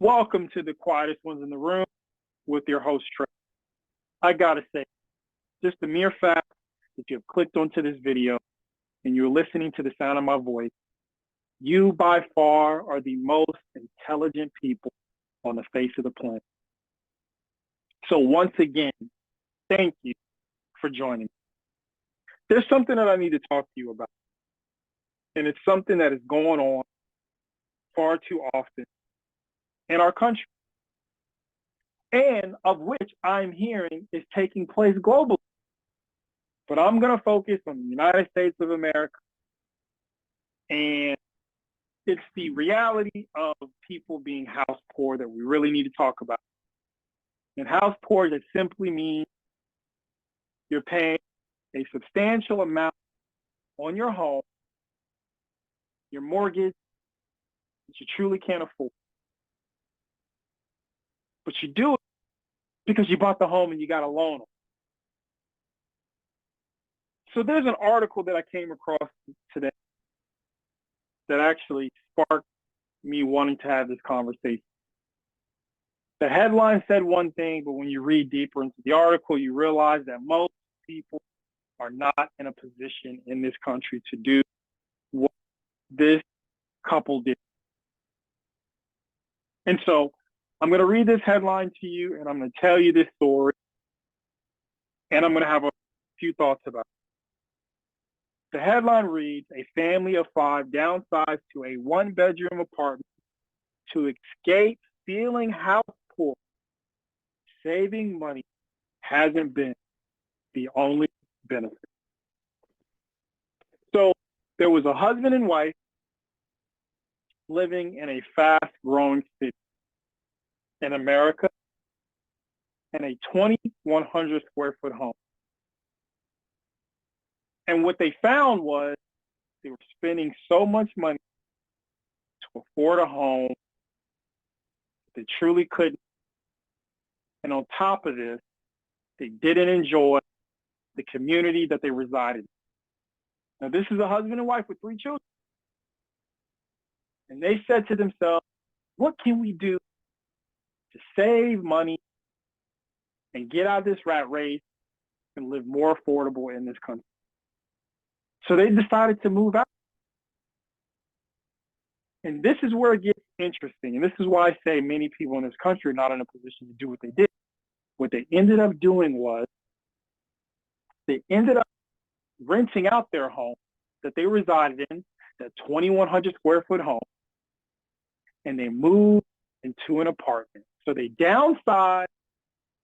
Welcome to the Quietest Ones in the Room with your host, Trey. I gotta say, just the mere fact that you've clicked onto this video and you're listening to the sound of my voice, you by far are the most intelligent people on the face of the planet. So once again, thank you for joining me. There's something that I need to talk to you about, and it's something that is going on far too often in our country, and of which I'm hearing is taking place globally. But I'm going to focus on the United States of America, and it's the reality of people being house poor that we really need to talk about. And house poor just simply means you're paying a substantial amount on your home, your mortgage, that you truly can't afford. But you do it because you bought the home and you got a loan. So there's an article that I came across today that actually sparked me wanting to have this conversation. The headline said one thing, but when you read deeper into the article, you realize that most people are not in a position in this country to do what this couple did. And so I'm going to read this headline to you, and I'm going to tell you this story, and I'm going to have a few thoughts about it. The headline reads, "A family of 5 downsized to a 1-bedroom apartment to escape feeling house poor. Saving money hasn't been the only benefit." So there was a husband and wife living in a fast-growing city in America in a 2,100 square foot home. And what they found was they were spending so much money to afford a home they truly couldn't. And on top of this, they didn't enjoy the community that they resided in. Now, this is a husband and wife with 3 children. And they said to themselves, what can we do to save money and get out of this rat race and live more affordable in this country? So they decided to move out. And this is where it gets interesting. And this is why I say many people in this country are not in a position to do what they did. What they ended up doing was they ended up renting out their home that they resided in, that 2,100 square foot home, and they moved into an apartment. So they downsized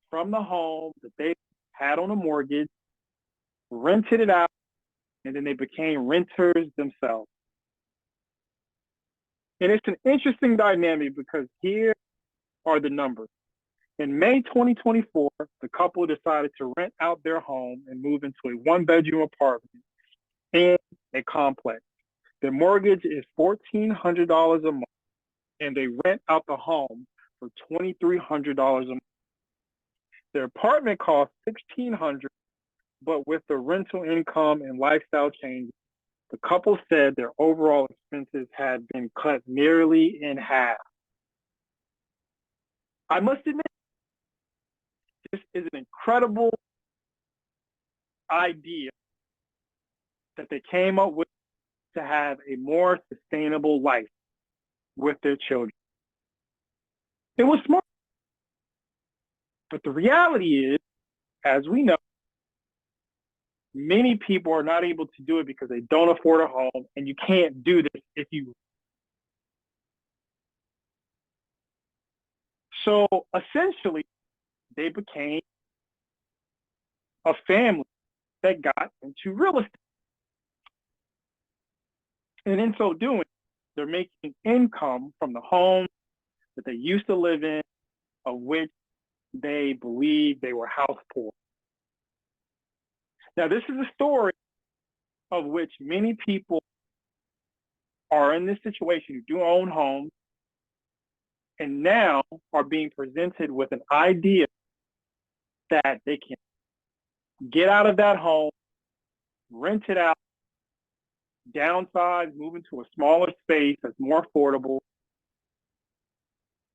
from the home that they had on a mortgage, rented it out, and then they became renters themselves. And it's an interesting dynamic because here are the numbers. In May 2024, the couple decided to rent out their home and move into a 1-bedroom apartment in a complex. Their mortgage is $1,400 a month, and they rent out the home for $2,300 a month. Their apartment costs $1,600, but with the rental income and lifestyle changes, the couple said their overall expenses had been cut nearly in half. I must admit, this is an incredible idea that they came up with to have a more sustainable life with their children. It was smart. But the reality is, as we know, many people are not able to do it because they don't afford a home, and you can't do this if you. So essentially, they became a family that got into real estate. And in so doing, they're making income from the home that they used to live in, of which they believe they were house poor. Now, this is a story of which many people are in this situation who do own homes and now are being presented with an idea that they can get out of that home, rent it out, downsize, move into a smaller space that's more affordable,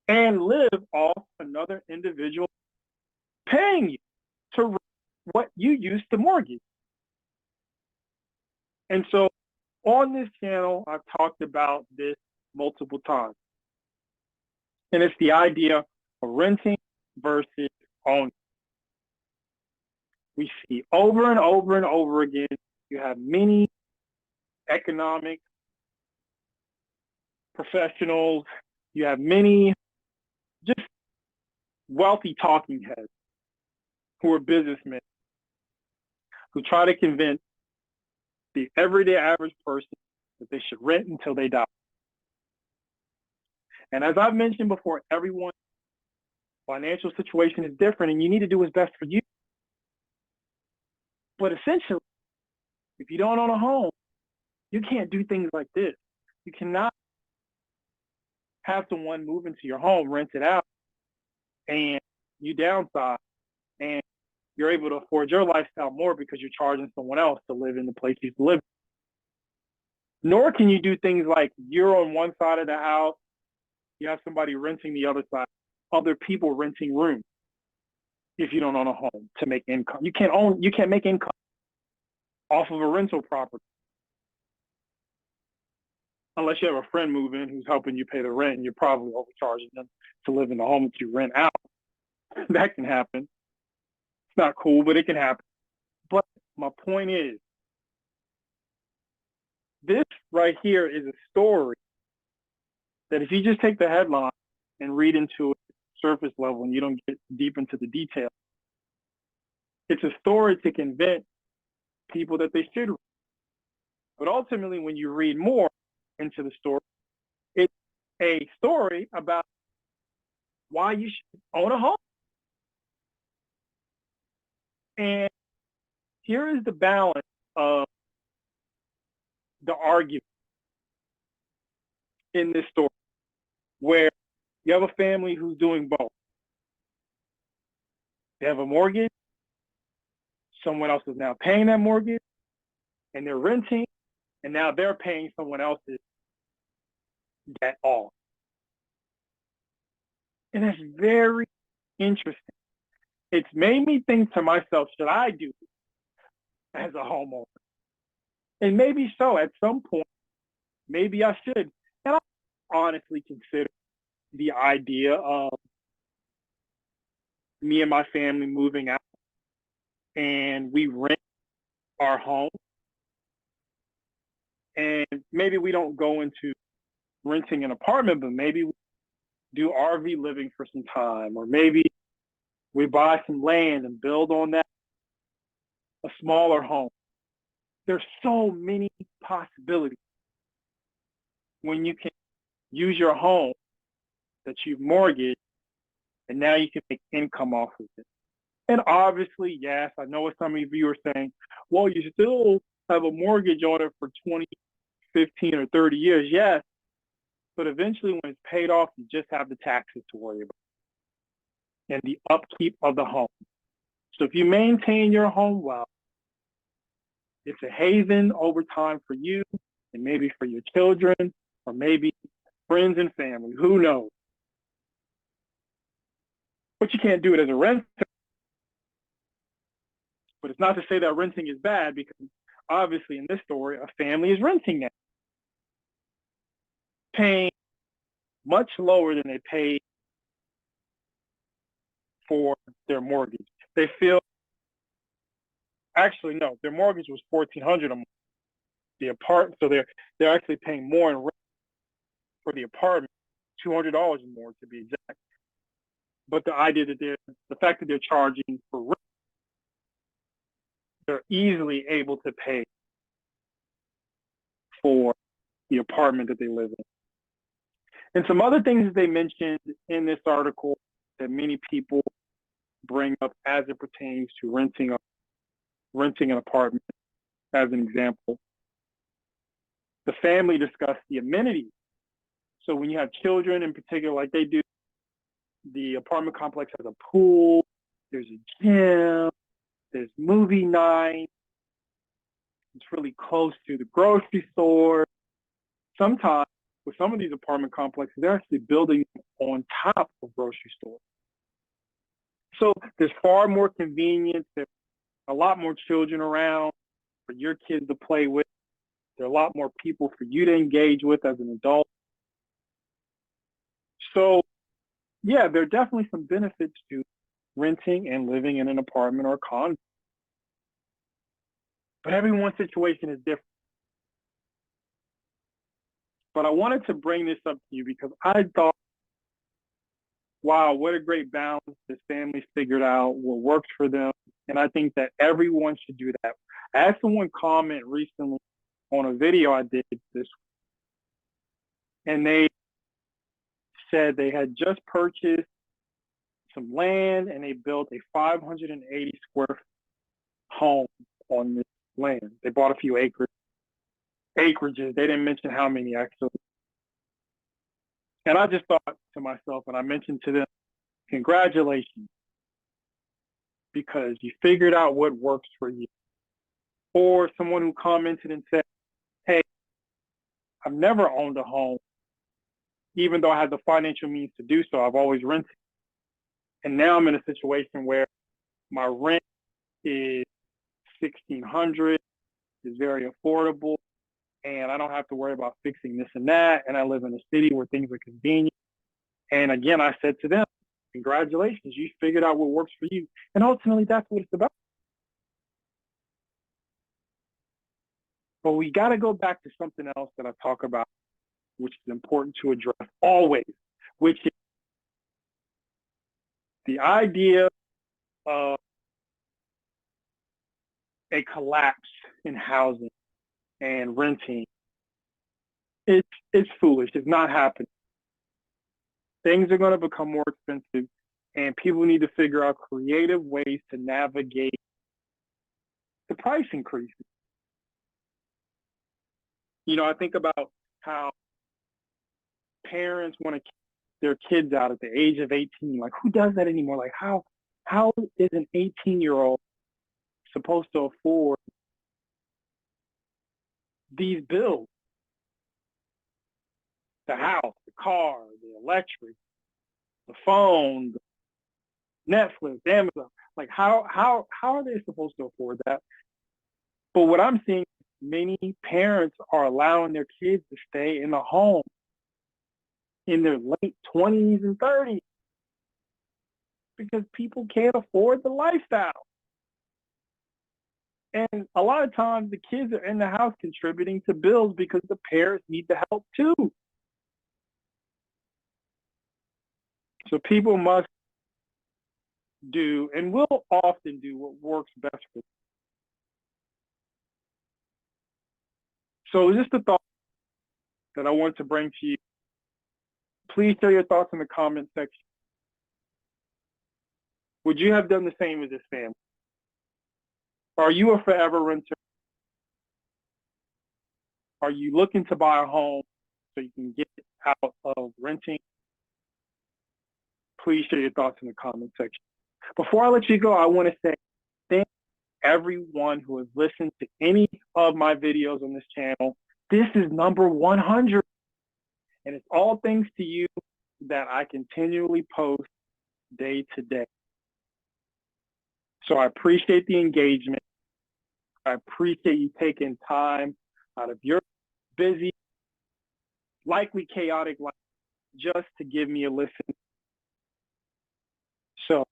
and live off another individual paying you to rent what you used to mortgage. And so on this channel, I've talked about this multiple times. And it's the idea of renting versus owning. We see over and over and over again, you have many economic professionals, you have many just wealthy talking heads who are businessmen who try to convince the everyday average person that they should rent until they die. And as I've mentioned before, everyone's financial situation is different and you need to do what's best for you. But essentially, if you don't own a home, you can't do things like this. You cannot have someone move into your home, rent it out, and you downsize, and you're able to afford your lifestyle more because you're charging someone else to live in the place you live in. Nor can you do things like you're on one side of the house, you have somebody renting the other side, other people renting rooms if you don't own a home to make income. You can't make income off of a rental property unless you have a friend move in who's helping you pay the rent and you're probably overcharging them to live in the home that you rent out. That can happen. It's not cool, but it can happen. But my point is, this right here is a story that if you just take the headline and read into it surface level and you don't get deep into the details, it's a story to convince people that they should read. But ultimately, when you read more into the story, it's a story about why you should own a home. And here is the balance of the argument in this story, where you have a family who's doing both. They have a mortgage, someone else is now paying that mortgage, and they're renting, and now they're paying someone else's debt off. And that's very interesting. It's made me think to myself, should I do this as a homeowner? And maybe so, at some point, maybe I should. And I honestly consider the idea of me and my family moving out and we rent our home. And maybe we don't go into renting an apartment, but maybe we do RV living for some time, or maybe we buy some land and build on that a smaller home. There's so many possibilities when you can use your home that you've mortgaged and now you can make income off of it. And obviously, yes, I know what some of you are saying, well, you still have a mortgage on it for 20, 15, or 30 years. Yes, but eventually when it's paid off, you just have the taxes to worry about and the upkeep of the home. So if you maintain your home well, it's a haven over time for you and maybe for your children or maybe friends and family, who knows? But you can't do it as a renter. But it's not to say that renting is bad, because obviously in this story, a family is renting now, paying much lower than they paid for their mortgage. They feel, actually, no, their mortgage was $1,400 a month. The apartment, so they're actually paying more in rent for the apartment, $200 more to be exact. But the idea that the fact that they're charging for rent, they're easily able to pay for the apartment that they live in. And some other things that they mentioned in this article that many people bring up as it pertains to renting an apartment, as an example. The family discussed the amenities. So when you have children in particular, like they do, the apartment complex has a pool, there's a gym, there's movie night, it's really close to the grocery store. Sometimes with some of these apartment complexes, they're actually building on top of grocery stores. So there's far more convenience. There's a lot more children around for your kids to play with. There are a lot more people for you to engage with as an adult. So yeah, there are definitely some benefits to renting and living in an apartment or condo. But everyone's situation is different. But I wanted to bring this up to you because I thought, wow, what a great balance this family's figured out, what works for them. And I think that everyone should do that. I had someone comment recently on a video I did this, and they said they had just purchased some land and they built a 580 square home on this land. They bought a few acreages. They didn't mention how many actually. And I just thought to myself, and I mentioned to them, congratulations, because you figured out what works for you. Or someone who commented and said, hey, I've never owned a home, even though I had the financial means to do so. I've always rented. And now I'm in a situation where my rent is $1,600, is very affordable, and I don't have to worry about fixing this and that. And I live in a city where things are convenient. And again, I said to them, congratulations, you figured out what works for you. And ultimately, that's what it's about. But we got to go back to something else that I talk about, which is important to address always, which is the idea of a collapse in housing and renting. It's foolish. It's not happening. Things are going to become more expensive, and people need to figure out creative ways to navigate the price increases. You know, I think about how parents want to keep their kids out at the age of 18. Like, who does that anymore? Like, how is an 18-year-old supposed to afford these bills? The house, the car, the electric, the phone, the Netflix, Amazon. Like, how are they supposed to afford that? But what I'm seeing, many parents are allowing their kids to stay in the home in their late 20s and 30s because people can't afford the lifestyle. And a lot of times the kids are in the house contributing to bills because the parents need the help too. So people must do and will often do what works best for them. So just a thought that I want to bring to you. Please share your thoughts in the comment section. Would you have done the same with this family? Are you a forever renter? Are you looking to buy a home so you can get out of renting? Please share your thoughts in the comment section. Before I let you go, I want to say thank everyone who has listened to any of my videos on this channel. This is number 100. And it's all thanks to you that I continually post day to day. So I appreciate the engagement. I appreciate you taking time out of your busy, likely chaotic life just to give me a listen. So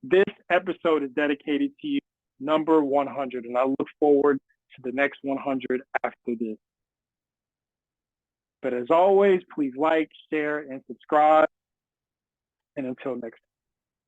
this episode is dedicated to you, number 100, and I look forward to the next 100 after this. But as always, please like, share, and subscribe. And until next time.